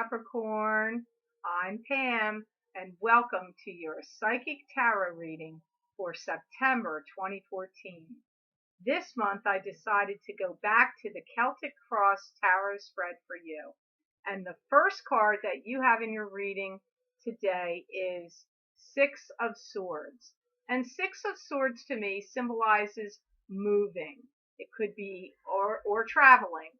Capricorn. I'm Pam, and welcome to your Psychic Tarot reading for September 2014. This month I decided to go back to the Celtic Cross Tarot spread for you. And the first card that you have in your reading today is Six of Swords. And Six of Swords to me symbolizes moving. It could be or traveling.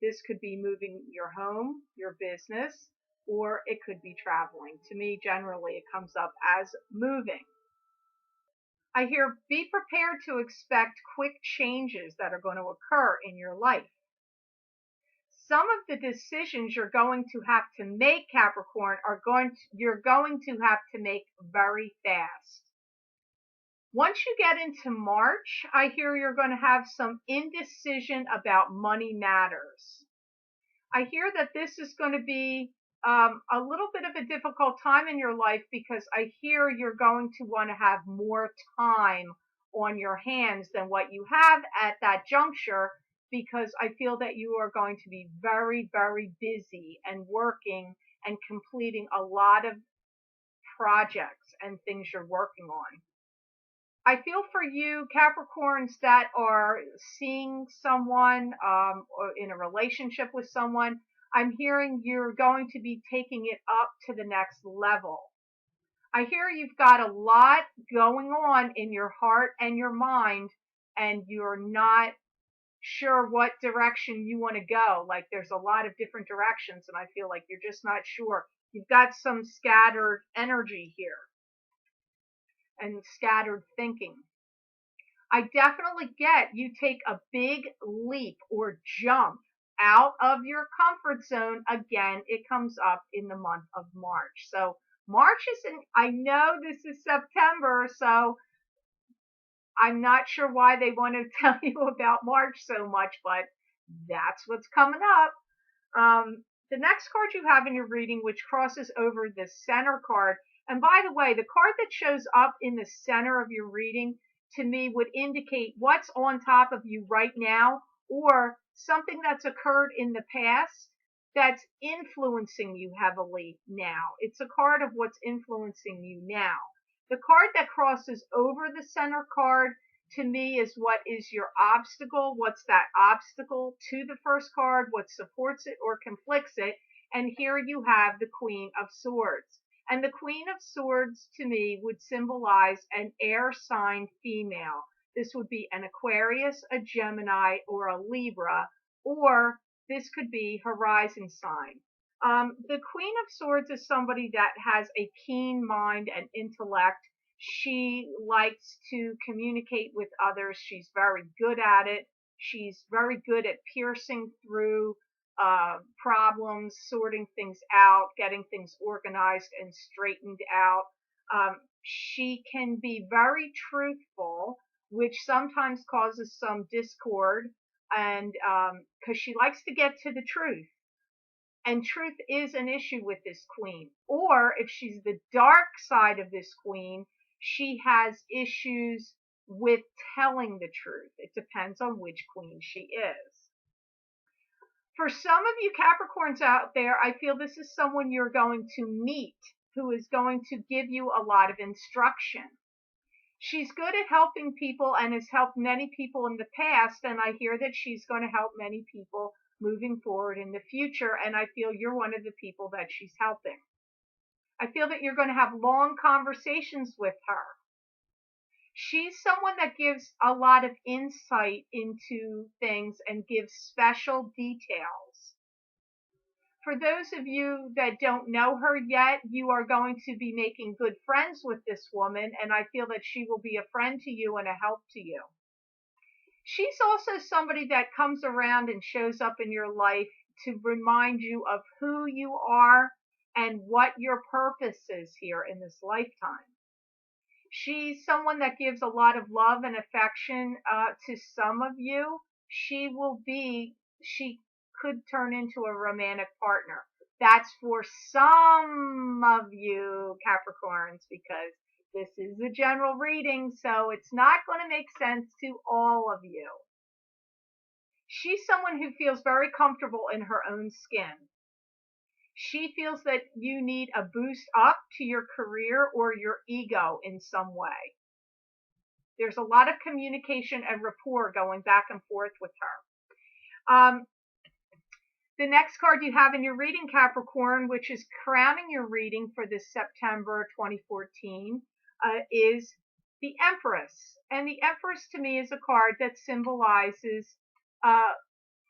This could be moving your home, your business, or it could be traveling. To me, generally, it comes up as moving. I hear be prepared to expect quick changes that are going to occur in your life. Some of the decisions you're going to have to make, Capricorn, you're going to have to make very fast. Once you get into March, I hear you're going to have some indecision about money matters. I hear that this is going to be a little bit of a difficult time in your life because I hear you're going to want to have more time on your hands than what you have at that juncture, because I feel that you are going to be very, very busy and working and completing a lot of projects and things you're working on. I feel for you Capricorns that are seeing someone or in a relationship with someone, I'm hearing you're going to be taking it up to the next level. I hear you've got a lot going on in your heart and your mind, and you're not sure what direction you want to go. Like there's a lot of different directions, and I feel like you're just not sure. You've got some scattered energy here and scattered thinking. I definitely get you take a big leap or jump out of your comfort zone. Again, it comes up in the month of March. So March isn't, I know this is September, so I'm not sure why they want to tell you about March so much, but that's what's coming up. The next card you have in your reading, which crosses over the center card, and by the way, the card that shows up in the center of your reading to me would indicate what's on top of you right now, or something that's occurred in the past that's influencing you heavily now. It's a card of what's influencing you now. The card that crosses over the center card to me is what is your obstacle, what's that obstacle to the first card, what supports it or conflicts it, and here you have the Queen of Swords. And the Queen of Swords to me would symbolize an air sign female. This would be an Aquarius, a Gemini, or a Libra, or this could be her rising sign. The Queen of Swords is somebody that has a keen mind and intellect. She likes to communicate with others. She's very good at it. She's very good at piercing through problems, sorting things out, getting things organized and straightened out. She can be very truthful, which sometimes causes some discord, and because she likes to get to the truth. And truth is an issue with this queen. Or if she's the dark side of this queen, she has issues with telling the truth. It depends on which queen she is. For some of you Capricorns out there, I feel this is someone you're going to meet who is going to give you a lot of instruction. She's good at helping people and has helped many people in the past, and I hear that she's going to help many people moving forward in the future, and I feel you're one of the people that she's helping. I feel that you're going to have long conversations with her. She's someone that gives a lot of insight into things and gives special details. For those of you that don't know her yet, you are going to be making good friends with this woman, and I feel that she will be a friend to you and a help to you. She's also somebody that comes around and shows up in your life to remind you of who you are and what your purpose is here in this lifetime. She's someone that gives a lot of love and affection to some of you. She could turn into a romantic partner. That's for some of you Capricorns, because this is a general reading, so it's not going to make sense to all of you. She's someone who feels very comfortable in her own skin. She feels that you need a boost up to your career or your ego in some way. There's a lot of communication and rapport going back and forth with her. The next card you have in your reading, Capricorn, which is crowning your reading for this September 2014, is the Empress. And the Empress to me is a card that symbolizes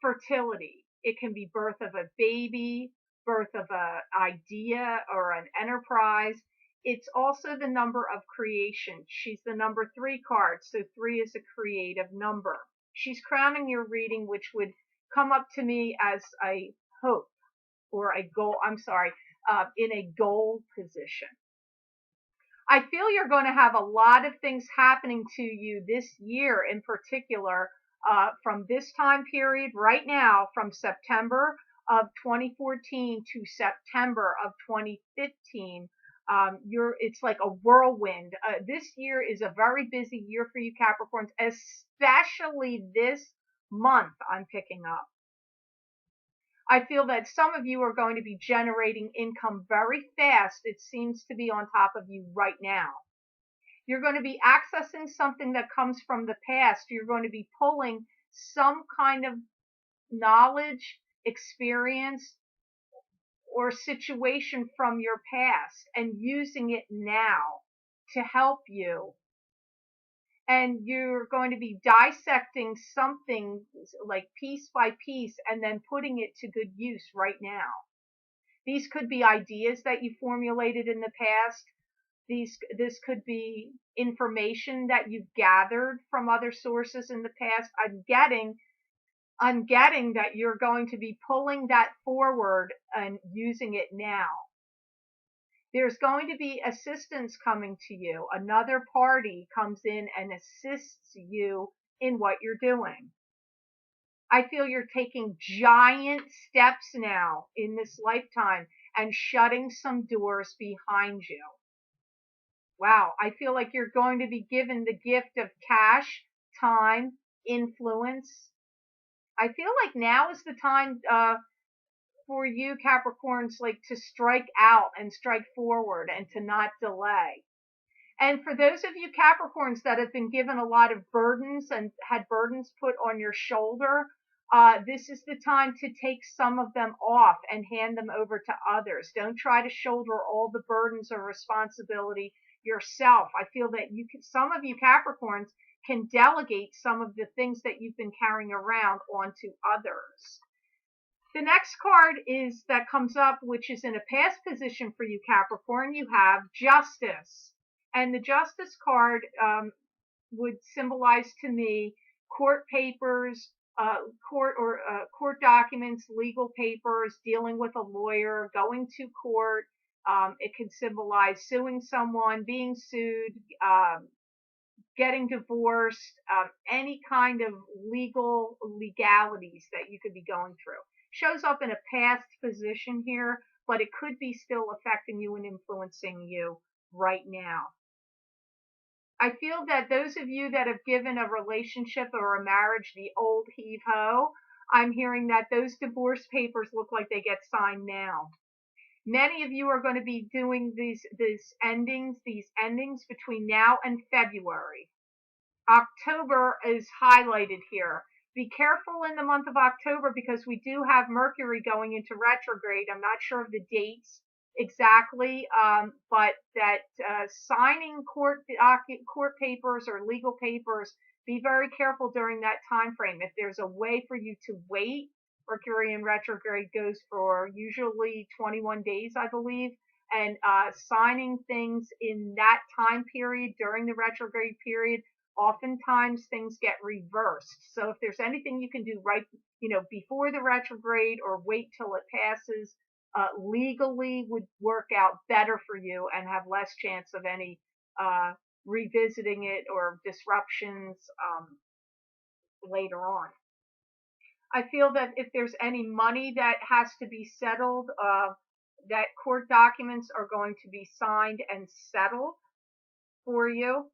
fertility. It can be birth of a baby, birth of an idea or an enterprise. It's also the number of creation. She's the number 3 card, so 3 is a creative number. She's crowning your reading, which would come up to me as a hope or a goal. In a goal position. I feel you're going to have a lot of things happening to you this year in particular, from this time period right now, from September of 2014 to September of 2015. It's like a whirlwind. This year is a very busy year for you Capricorns, especially this month I'm picking up. I feel that some of you are going to be generating income very fast. It seems to be on top of you right now. You're going to be accessing something that comes from the past. You're going to be pulling some kind of knowledge, experience, or situation from your past and using it now to help you. And you're going to be dissecting something like piece by piece and then putting it to good use right now. These could be ideas that you formulated in the past. This could be information that you've gathered from other sources in the past. I'm getting that you're going to be pulling that forward and using it now. There's going to be assistance coming to you. Another party comes in and assists you in what you're doing. I feel you're taking giant steps now in this lifetime and shutting some doors behind you. Wow, I feel like you're going to be given the gift of cash, time, influence. I feel like now is the time for you Capricorns, like, to strike out and strike forward and to not delay. And for those of you Capricorns that have been given a lot of burdens and had burdens put on your shoulder, this is the time to take some of them off and hand them over to others. Don't try to shoulder all the burdens or responsibility yourself. I feel that some of you Capricorns can delegate some of the things that you've been carrying around onto others. The next card that comes up, which is in a past position for you Capricorn. You have Justice. And the Justice card would symbolize to me court papers, court documents, legal papers, dealing with a lawyer, going to court. It can symbolize suing someone, being sued, getting divorced, any kind of legalities that you could be going through. Shows up in a past position here, but it could be still affecting you and influencing you right now. I feel that those of you that have given a relationship or a marriage the old heave-ho, I'm hearing that those divorce papers look like they get signed now. Many of you are going to be doing these endings between now and February. October is highlighted here. Be careful in the month of October because we do have Mercury going into retrograde. I'm not sure of the dates exactly, but that signing court papers or legal papers, be very careful during that time frame. If there's a way for you to wait, Mercury in retrograde goes for usually 21 days, I believe, and signing things in that time period during the retrograde period, oftentimes things get reversed. So if there's anything you can do right, before the retrograde or wait till it passes, legally would work out better for you and have less chance of any revisiting it or disruptions later on. I feel that if there's any money that has to be settled, that court documents are going to be signed and settled for you.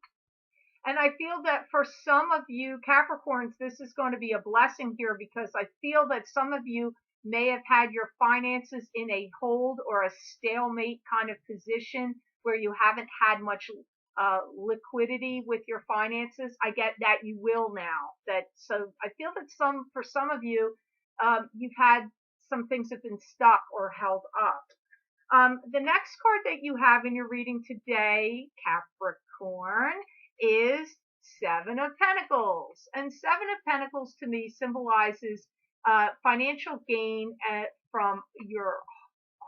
And I feel that for some of you Capricorns, this is going to be a blessing here because I feel that some of you may have had your finances in a hold or a stalemate kind of position where you haven't had much liquidity with your finances. I get that you will now. So I feel that for some of you, you've had some things have been stuck or held up. The next card that you have in your reading today, Capricorn, is Seven of Pentacles. And Seven of Pentacles to me symbolizes financial gain from your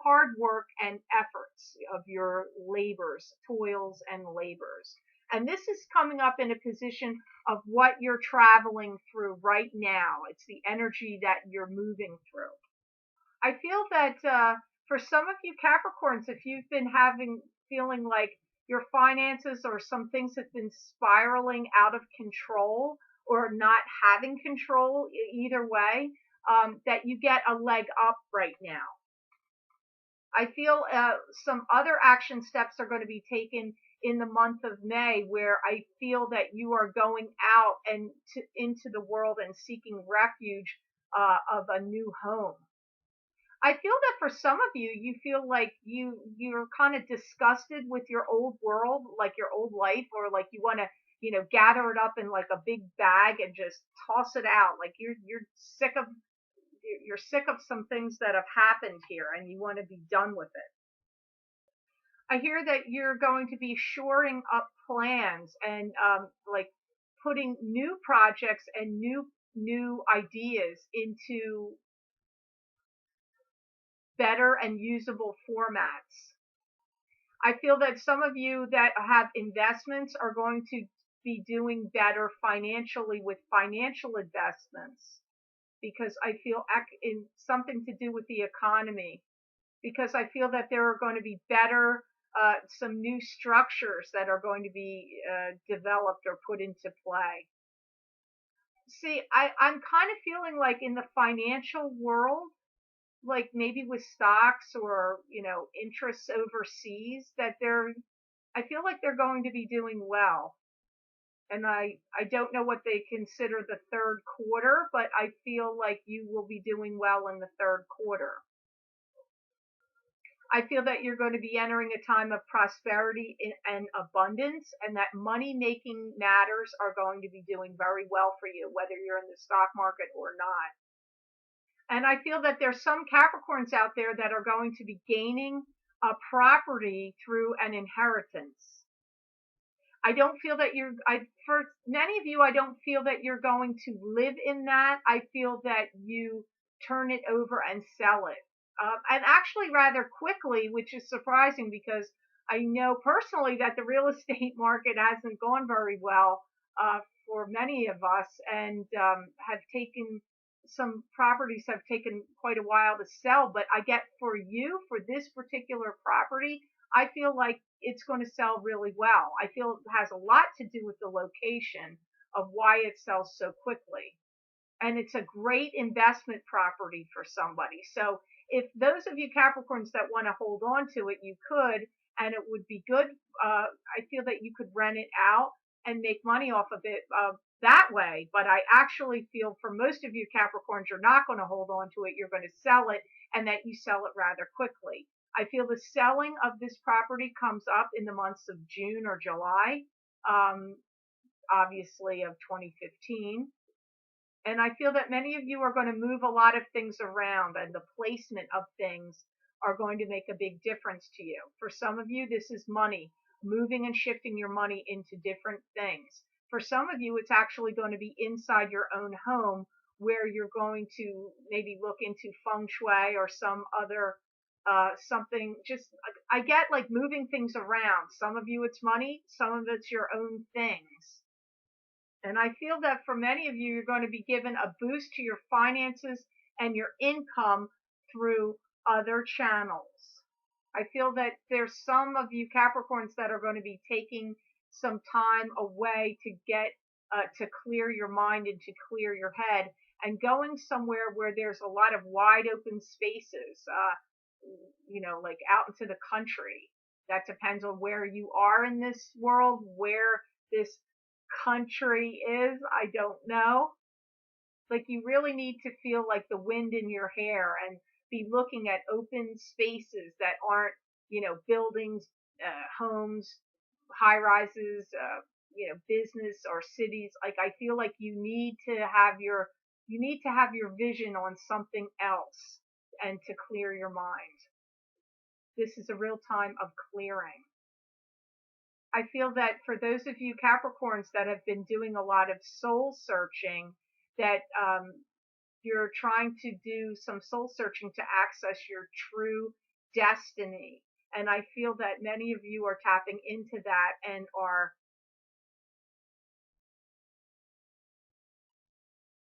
hard work and efforts of your labors, toils and labors. And this is coming up in a position of what you're traveling through right now. It's the energy that you're moving through. I feel that for some of you Capricorns, if you've been feeling like your finances or some things have been spiraling out of control or not having control, either way, that you get a leg up right now. I feel some other action steps are going to be taken in the month of May, where I feel that you are going out and into the world and seeking refuge of a new home. I feel that for some of you, you feel like you're kind of disgusted with your old world, like your old life, or like you want to, gather it up in like a big bag and just toss it out. Like you're sick of some things that have happened here and you want to be done with it. I hear that you're going to be shoring up plans and like putting new projects and new ideas into better and usable formats. I feel that some of you that have investments are going to be doing better financially with financial investments, because I feel in something to do with the economy, because I feel that there are going to be better, some new structures that are going to be developed or put into play. See, I'm kind of feeling like in the financial world, like maybe with stocks or, interests overseas, that I feel like they're going to be doing well. And I don't know what they consider the third quarter, but I feel like you will be doing well in the third quarter. I feel that you're going to be entering a time of prosperity and abundance, and that money-making matters are going to be doing very well for you, whether you're in the stock market or not. And I feel that there's some Capricorns out there that are going to be gaining a property through an inheritance. I don't feel that for many of you, I don't feel that you're going to live in that. I feel that you turn it over and sell it. And actually rather quickly, which is surprising because I know personally that the real estate market hasn't gone very well for many of us, and some properties have taken quite a while to sell. But I get for you, for this particular property, I feel like it's going to sell really well. I feel it has a lot to do with the location of why it sells so quickly. And it's a great investment property for somebody. So if those of you Capricorns that want to hold on to it, you could, and it would be good. I feel that you could rent it out and make money off of it that way. But I actually feel for most of you Capricorns, you're not going to hold on to it. You're going to sell it, and that you sell it rather quickly. I feel the selling of this property comes up in the months of June or July, obviously of 2015. And I feel that many of you are going to move a lot of things around, and the placement of things are going to make a big difference to you. For some of you, this is money, moving and shifting your money into different things. For some of you, it's actually going to be inside your own home, where you're going to maybe look into feng shui or some other something. Just I get like moving things around. Some of you it's money, some of it's your own things. And I feel that for many of you, you're going to be given a boost to your finances and your income through other channels. I feel that there's some of you Capricorns that are going to be taking some time away to get to clear your mind and to clear your head, and going somewhere where there's a lot of wide open spaces, like out into the country. That depends on where you are in this world, where this country is. I don't know. Like you really need to feel like the wind in your hair and be looking at open spaces that aren't, buildings, homes, high rises, business or cities. Like I feel like you need to have your vision on something else and to clear your mind. This is a real time of clearing. I feel that for those of you Capricorns that have been doing a lot of soul searching, that you're trying to do some soul searching to access your true destiny. And I feel that many of you are tapping into that and are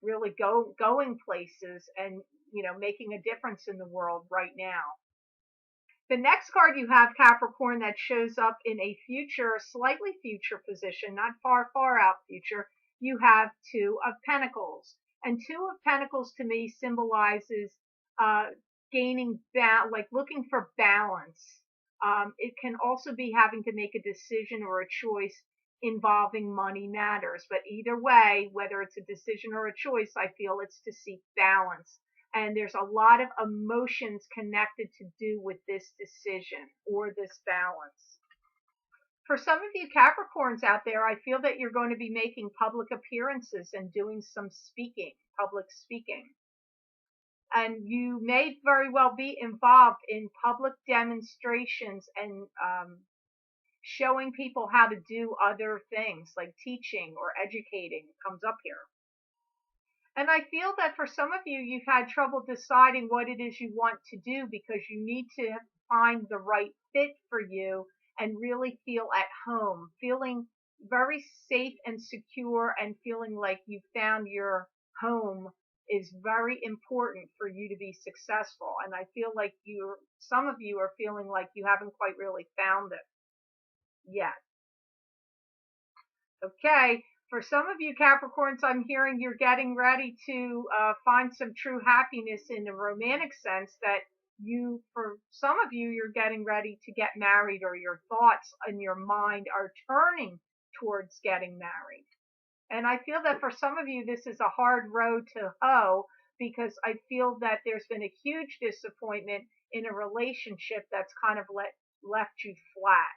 really going places and, making a difference in the world right now. The next card you have, Capricorn, that shows up in a future, slightly future position, not far, far out future, you have Two of Pentacles. And Two of Pentacles to me symbolizes uh, like looking for balance. It can also be having to make a decision or a choice involving money matters. But either way, whether it's a decision or a choice, I feel it's to seek balance. And there's a lot of emotions connected to do with this decision or this balance. For some of you Capricorns out there, I feel that you're going to be making public appearances and doing some public speaking. And you may very well be involved in public demonstrations and showing people how to do other things like teaching or educating comes up here. And I feel that for some of you, you've had trouble deciding what it is you want to do because you need to find the right fit for you and really feel at home, feeling very safe and secure and feeling like you found your home is very important for you to be successful. And I feel like some of you are feeling like you haven't quite really found it yet. Okay. For some of you Capricorns, I'm hearing you're getting ready to find some true happiness in the romantic sense that for some of you, you're getting ready to get married or your thoughts and your mind are turning towards getting married. And I feel that for some of you, this is a hard road to hoe because I feel that there's been a huge disappointment in a relationship that's kind of left you flat.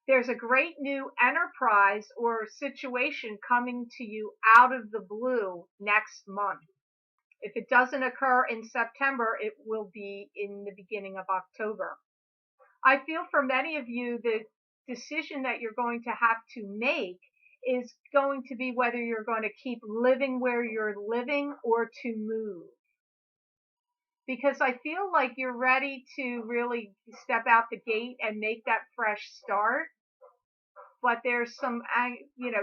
There's a great new enterprise or situation coming to you out of the blue next month. If it doesn't occur in September, it will be in the beginning of October. I feel for many of you, the decision that you're going to have to make is going to be whether you're going to keep living where you're living or to move. Because I feel like you're ready to really step out the gate and make that fresh start. But there's some,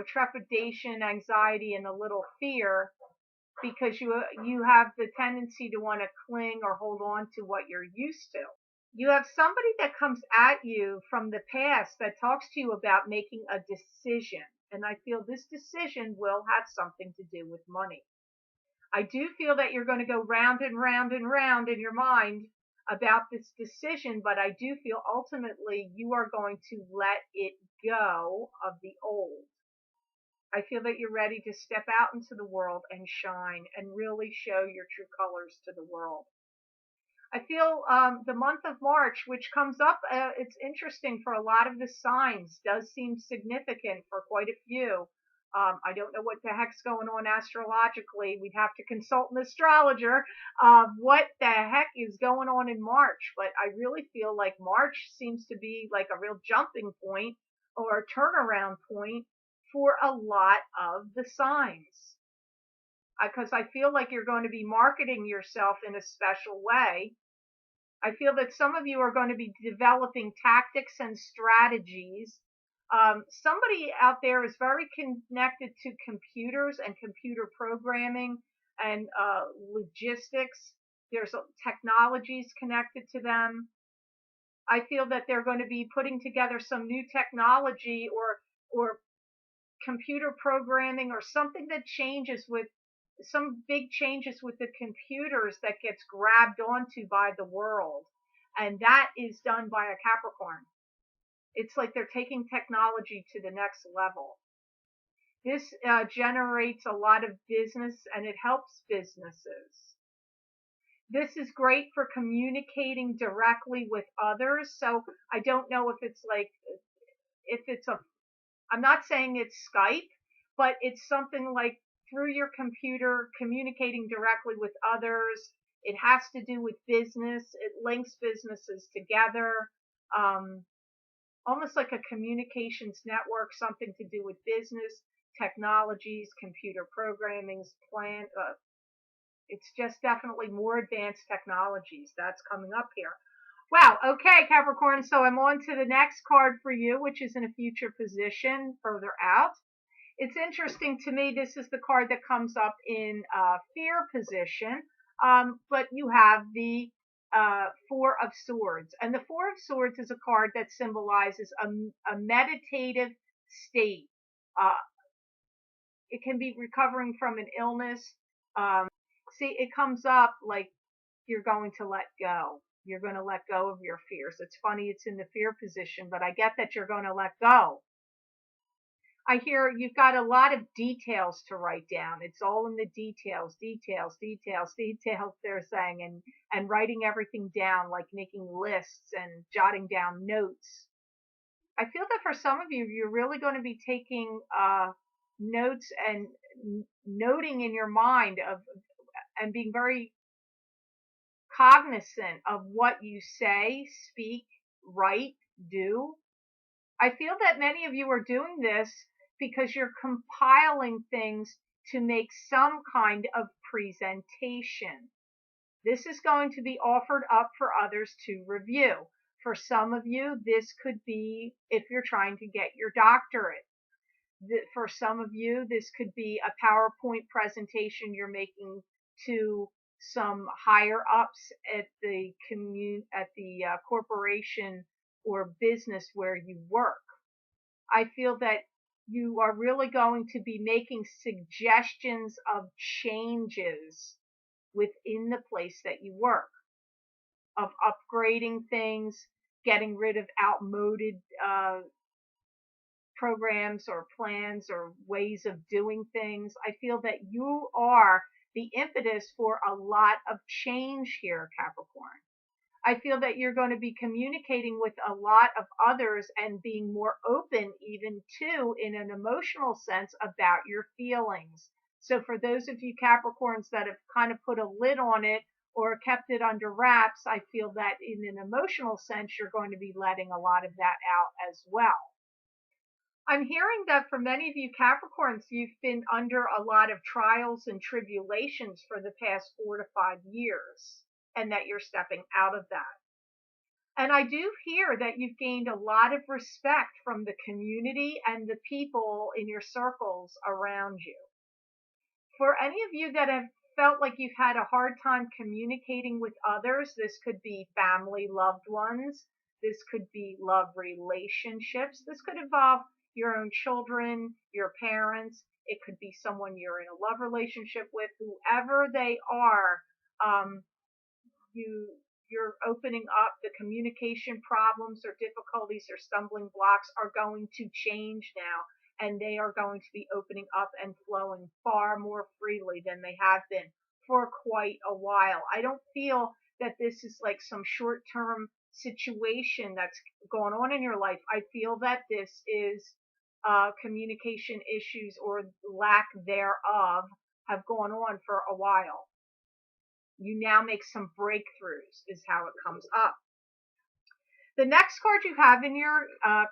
trepidation, anxiety, and a little fear because you have the tendency to want to cling or hold on to what you're used to. You have somebody that comes at you from the past that talks to you about making a decision. And I feel this decision will have something to do with money. I do feel that you're going to go round and round and round in your mind about this decision, but I do feel ultimately you are going to let it go of the old. I feel that you're ready to step out into the world and shine and really show your true colors to the world. I feel the month of March, which comes up, it's interesting for a lot of the signs, does seem significant for quite a few. I don't know what the heck's going on astrologically. We'd have to consult an astrologer what the heck is going on in March. But I really feel like March seems to be like a real jumping point or a turnaround point for a lot of the signs. Because I feel like you're going to be marketing yourself in a special way. I feel that some of you are going to be developing tactics and strategies. Somebody out there is very connected to computers and computer programming and logistics. There's technologies connected to them. I feel that they're going to be putting together some new technology or computer programming or something that changes with some big changes with the computers that gets grabbed onto by the world. And that is done by a Capricorn. It's like they're taking technology to the next level. This generates a lot of business and it helps businesses. This is great for communicating directly with others. So I don't know if it's like, if it's a, I'm not saying it's Skype, but it's something like through your computer communicating directly with others. It has to do with business. It links businesses together. Um, Almost like a communications network, something to do with business, technologies, computer programming, it's just definitely more advanced technologies that's coming up here. Wow. Okay, Capricorn. So I'm on to the next card for you, which is in a future position further out. It's interesting to me. This is the card that comes up in fear position. But you have the Four of Swords. And the Four of Swords is a card that symbolizes a meditative state. Uh, it can be recovering from an illness. See, it comes up like you're going to let go. You're going to let go of your fears. It's funny it's in the fear position, but I get that you're going to let go. I hear you've got a lot of details to write down. It's all in the details, details, details, details, they're saying, and writing everything down, like making lists and jotting down notes. I feel that for some of you, you're really going to be taking notes and noting in your mind of and being very cognizant of what you say, speak, write, do. I feel that many of you are doing this because you're compiling things to make some kind of presentation. This is going to be offered up for others to review. For some of you, this could be if you're trying to get your doctorate. For some of you, this could be a PowerPoint presentation you're making to some higher ups at the corporation or business where you work. I feel that you are really going to be making suggestions of changes within the place that you work, of upgrading things, getting rid of outmoded programs or plans or ways of doing things. I feel that you are the impetus for a lot of change here, Capricorn. I feel that you're going to be communicating with a lot of others and being more open even too in an emotional sense about your feelings. So for those of you Capricorns that have kind of put a lid on it or kept it under wraps, I feel that in an emotional sense, you're going to be letting a lot of that out as well. I'm hearing that for many of you Capricorns, you've been under a lot of trials and tribulations for the past 4 to 5 years, and that you're stepping out of that. And I do hear that you've gained a lot of respect from the community and the people in your circles around you. For any of you that have felt like you've had a hard time communicating with others, this could be family, loved ones. This could be love relationships. This could involve your own children, your parents. It could be someone you're in a love relationship with, whoever they are. Um, you're opening up. The communication problems or difficulties or stumbling blocks are going to change now, and they are going to be opening up and flowing far more freely than they have been for quite a while. I don't feel that this is like some short-term situation that's going on in your life. I feel that this is communication issues or lack thereof have gone on for a while. You now make some breakthroughs is how it comes up. The next card you have in your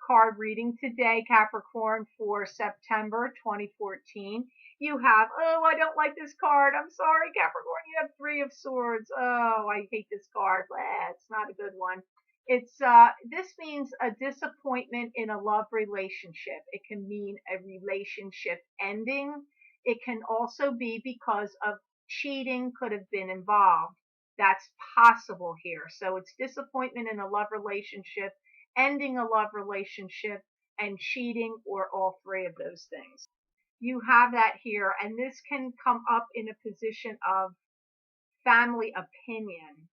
card reading today, Capricorn, for September 2014, you have, oh, I don't like this card. I'm sorry, Capricorn. You have Three of Swords. Oh, I hate this card. It's not a good one. This means a disappointment in a love relationship. It can mean a relationship ending. It can also be because of cheating could have been involved. That's possible here. So it's disappointment in a love relationship, ending a love relationship, and cheating, or all three of those things. You have that here, and this can come up in a position of family opinion.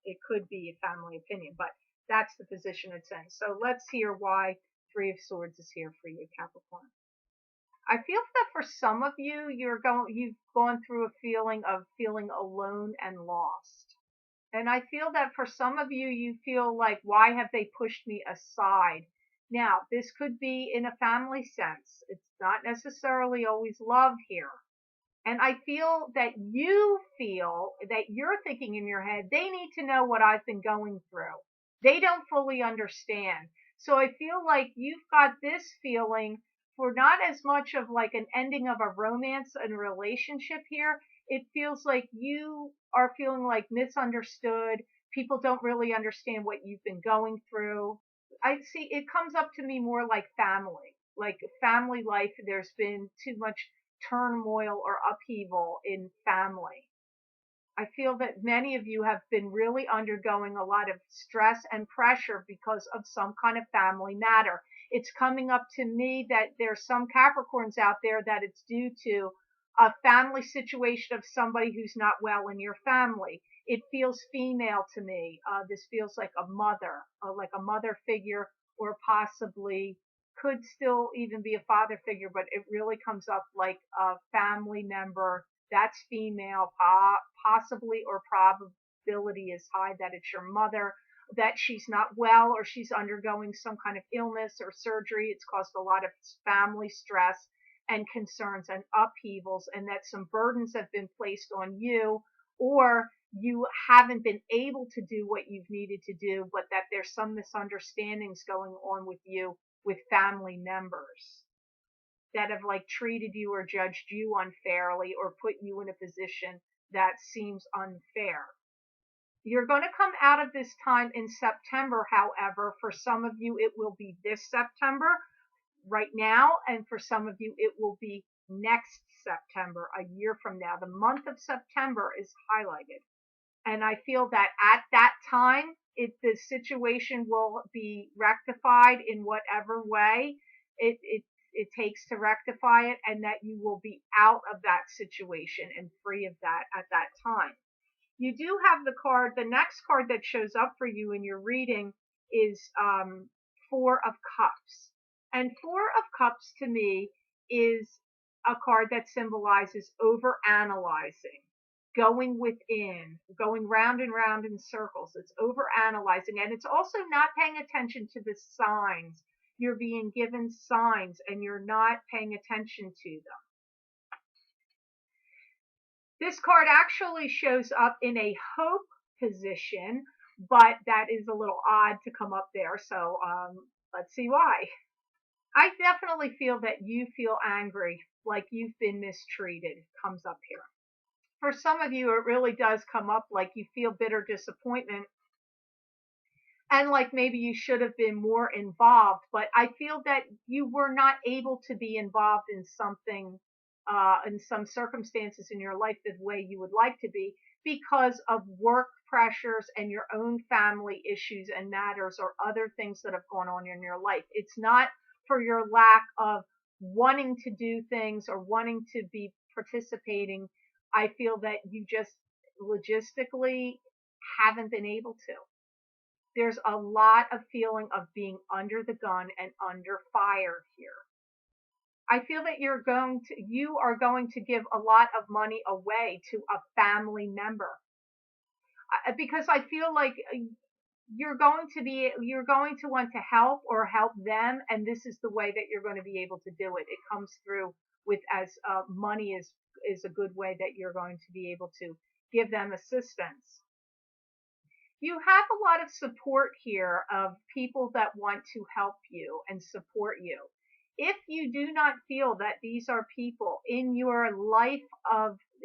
It could be a family opinion, but that's the position it's in. So let's hear why Three of Swords is here for you, Capricorn. I feel that for some of you, you've gone through a feeling of feeling alone and lost. And I feel that for some of you, you feel like, why have they pushed me aside? Now, this could be in a family sense. It's not necessarily always love here. And I feel that you feel that you're thinking in your head, they need to know what I've been going through. They don't fully understand. So I feel like you've got this feeling for not as much of like an ending of a romance and relationship here. It feels like you are feeling like misunderstood. People don't really understand what you've been going through. I see it comes up to me more like family life. There's been too much turmoil or upheaval in family. I feel that many of you have been really undergoing a lot of stress and pressure because of some kind of family matter. It's coming up to me that there's some Capricorns out there that it's due to a family situation of somebody who's not well in your family. It feels female to me. This feels like a mother figure, or possibly could still even be a father figure, but it really comes up like a family member that's female, possibly, or probability is high that it's your mother, that she's not well or she's undergoing some kind of illness or surgery. It's caused a lot of family stress and concerns and upheavals, and that some burdens have been placed on you, or you haven't been able to do what you've needed to do, but that there's some misunderstandings going on with you with family members that have like treated you or judged you unfairly or put you in a position that seems unfair. You're going to come out of this time in September, however. For some of you, it will be this September, right now, and for some of you, it will be next September, a year from now. The month of September is highlighted. And I feel that at that time, the situation will be rectified in whatever way it takes to rectify it, and that you will be out of that situation and free of that at that time. You do have the next card that shows up for you in your reading is Four of Cups. And Four of Cups to me is a card that symbolizes over analyzing, going within, going round and round in circles. It's over analyzing, and it's also not paying attention to the signs. You're being given signs and you're not paying attention to them. This card actually shows up in a hope position, but that is a little odd to come up there. So let's see why. I definitely feel that you feel angry, like you've been mistreated, comes up here. For some of you, it really does come up like you feel bitter disappointment and like maybe you should have been more involved, but I feel that you were not able to be involved in something, in some circumstances in your life the way you would like to be because of work pressures and your own family issues and matters or other things that have gone on in your life. It's not for your lack of wanting to do things or wanting to be participating. I feel that you just logistically haven't been able to. There's a lot of feeling of being under the gun and under fire here. I feel that you are going to give a lot of money away to a family member because I feel like you're going to want to help or help them, and this is the way that you're going to be able to do it. It comes through with as money is a good way that you're going to be able to give them assistance. You have a lot of support here of people that want to help you and support you. If you do not feel that these are people in your life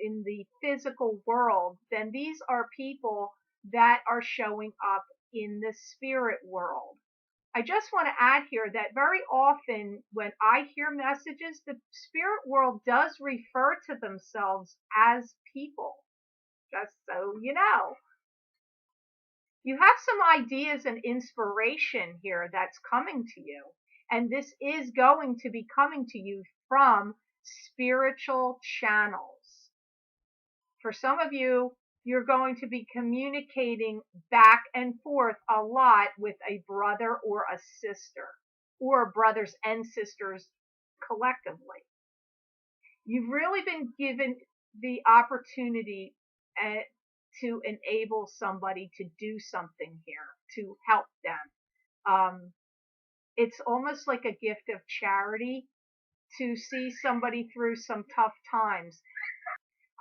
in the physical world, then these are people that are showing up in the spirit world. I just want to add here that very often when I hear messages, the spirit world does refer to themselves as people, just so you know. You have some ideas and inspiration here that's coming to you. And this is going to be coming to you from spiritual channels. For some of you, you're going to be communicating back and forth a lot with a brother or a sister, or brothers and sisters collectively. You've really been given the opportunity to enable somebody to do something here, to help them. It's almost like a gift of charity to see somebody through some tough times.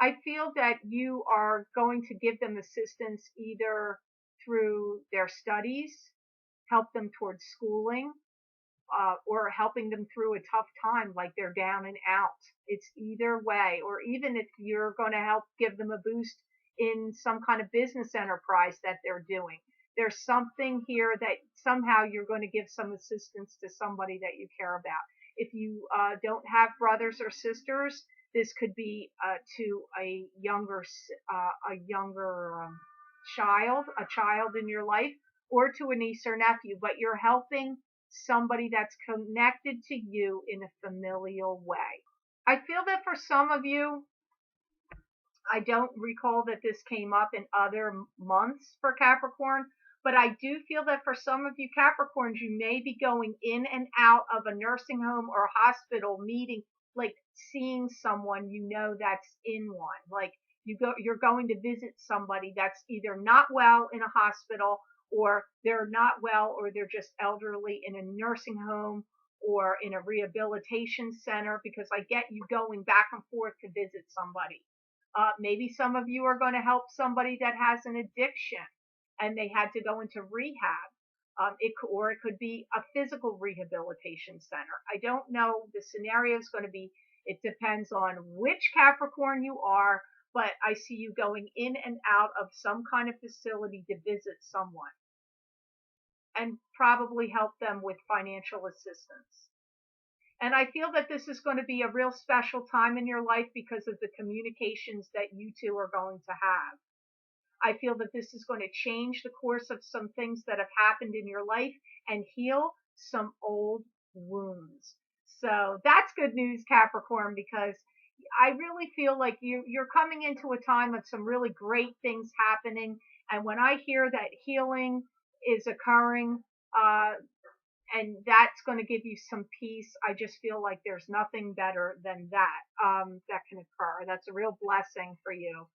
I feel that you are going to give them assistance either through their studies, help them towards schooling, or helping them through a tough time, like they're down and out. It's either way, or even if you're going to help give them a boost in some kind of business enterprise that they're doing. There's something here that somehow you're going to give some assistance to somebody that you care about. If you don't have brothers or sisters, this could be to a younger a child in your life, or to a niece or nephew. But you're helping somebody that's connected to you in a familial way. I feel that for some of you, I don't recall that this came up in other months for Capricorn, but I do feel that for some of you Capricorns, you may be going in and out of a nursing home or hospital meeting, like seeing someone that's in one. Like you're going to visit somebody that's either not well in a hospital, or they're not well, or they're just elderly in a nursing home or in a rehabilitation center, because I get you going back and forth to visit somebody. Maybe some of you are going to help somebody that has an addiction and they had to go into rehab. Or it could be a physical rehabilitation center. I don't know. The scenario is going to be, it depends on which Capricorn you are, but I see you going in and out of some kind of facility to visit someone and probably help them with financial assistance. And I feel that this is going to be a real special time in your life because of the communications that you two are going to have. I feel that this is going to change the course of some things that have happened in your life and heal some old wounds. So that's good news, Capricorn, because I really feel like you're coming into a time of some really great things happening. And when I hear that healing is occurring, and that's going to give you some peace, I just feel like there's nothing better than that that can occur. That's a real blessing for you,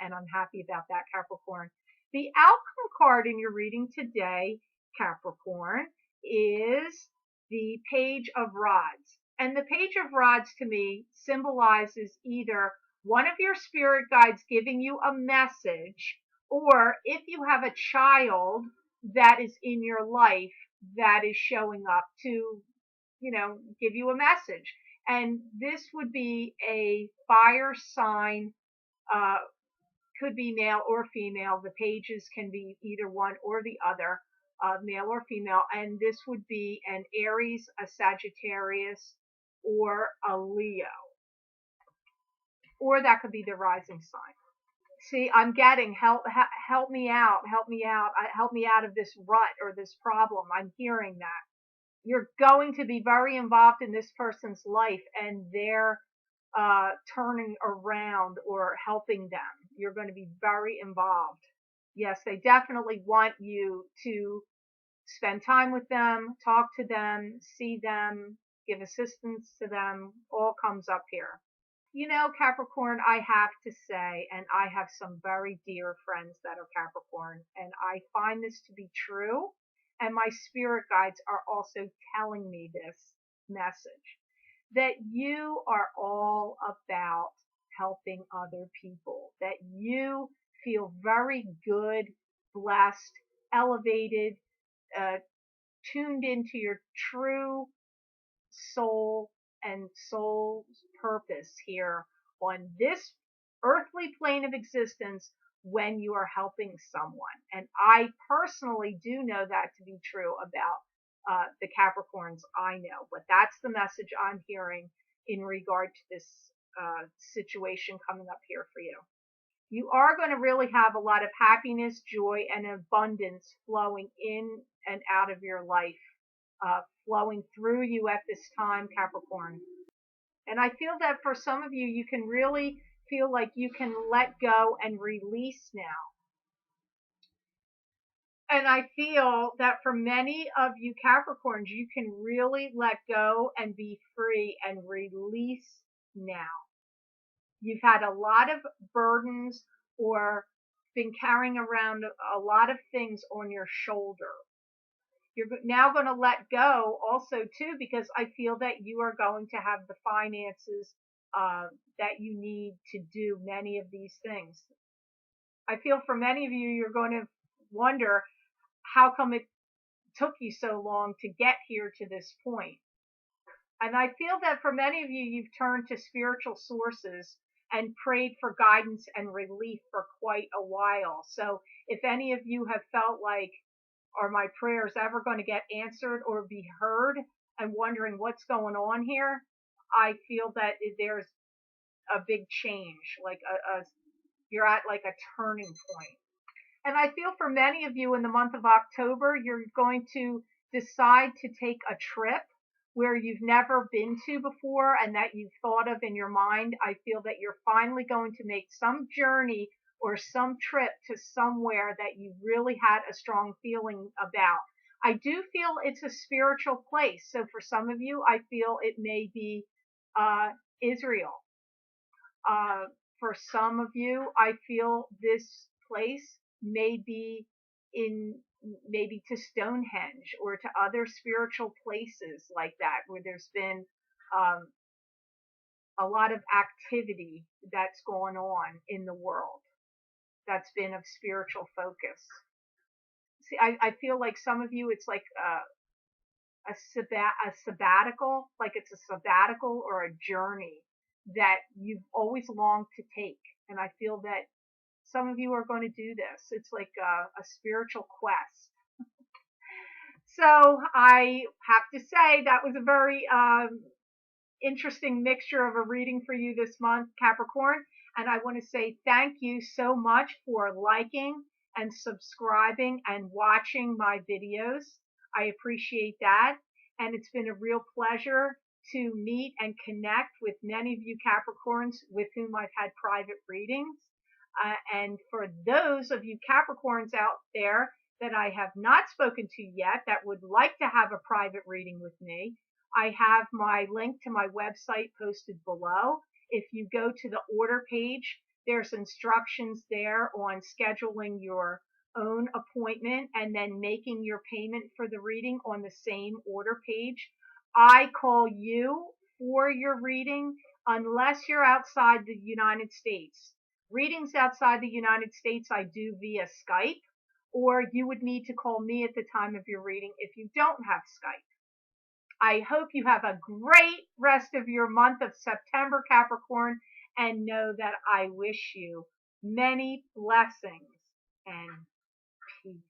and I'm happy about that, Capricorn. The outcome card in your reading today, Capricorn, is the Page of Rods. And the Page of Rods to me symbolizes either one of your spirit guides giving you a message, or if you have a child that is in your life that is showing up to, give you a message. And this would be a fire sign, uh, could be male or female. The pages can be either one or the other, male or female. And this would be an Aries, a Sagittarius, or a Leo. Or that could be the rising sign. See, I'm getting help me out, help me out of this rut or this problem. I'm hearing that. You're going to be very involved in this person's life, and they're turning around or helping them. You're going to be very involved. Yes, they definitely want you to spend time with them, talk to them, see them, give assistance to them. All comes up here. Capricorn, I have to say, and I have some very dear friends that are Capricorn, and I find this to be true. And my spirit guides are also telling me this message, that you are all about helping other people, that you feel very good, blessed, elevated, uh, tuned into your true soul and soul's purpose here on this earthly plane of existence when you are helping someone. And I personally do know that to be true about the Capricorns I know, but that's the message I'm hearing in regard to this situation coming up here for you. You are going to really have a lot of happiness, joy, and abundance flowing in and out of your life, flowing through you at this time, Capricorn. And I feel that for some of you, you can really feel like you can let go and release now. And I feel that for many of you Capricorns, you can really let go and be free and release now. You've had a lot of burdens or been carrying around a lot of things on your shoulder. You're now going to let go also too, because I feel that you are going to have the finances that you need to do many of these things. I feel for many of you, you're going to wonder how come it took you so long to get here to this point. And I feel that for many of you, you've turned to spiritual sources and prayed for guidance and relief for quite a while. So if any of you have felt like, are my prayers ever going to get answered or be heard, and wondering what's going on here, I feel that there's a big change, like you're at like a turning point. And I feel for many of you in the month of October, you're going to decide to take a trip where you've never been to before and that you've thought of in your mind. I feel that you're finally going to make some journey or some trip to somewhere that you really had a strong feeling about. I do feel it's a spiritual place. So for some of you, I feel it may be Israel. For some of you, I feel this place may be in maybe to Stonehenge or to other spiritual places like that, where there's been a lot of activity that's going on in the world that's been of spiritual focus. See, I feel like some of you, it's like a sabbatical, like it's a sabbatical or a journey that you've always longed to take. And I feel that some of you are going to do this. It's like a spiritual quest. So I have to say that was a very interesting mixture of a reading for you this month, Capricorn. And I want to say thank you so much for liking and subscribing and watching my videos. I appreciate that. And it's been a real pleasure to meet and connect with many of you Capricorns with whom I've had private readings. And for those of you Capricorns out there that I have not spoken to yet that would like to have a private reading with me, I have my link to my website posted below. If you go to the order page, there's instructions there on scheduling your own appointment and then making your payment for the reading on the same order page. I call you for your reading unless you're outside the United States. Readings outside the United States I do via Skype, or you would need to call me at the time of your reading if you don't have Skype. I hope you have a great rest of your month of September, Capricorn, and know that I wish you many blessings and peace.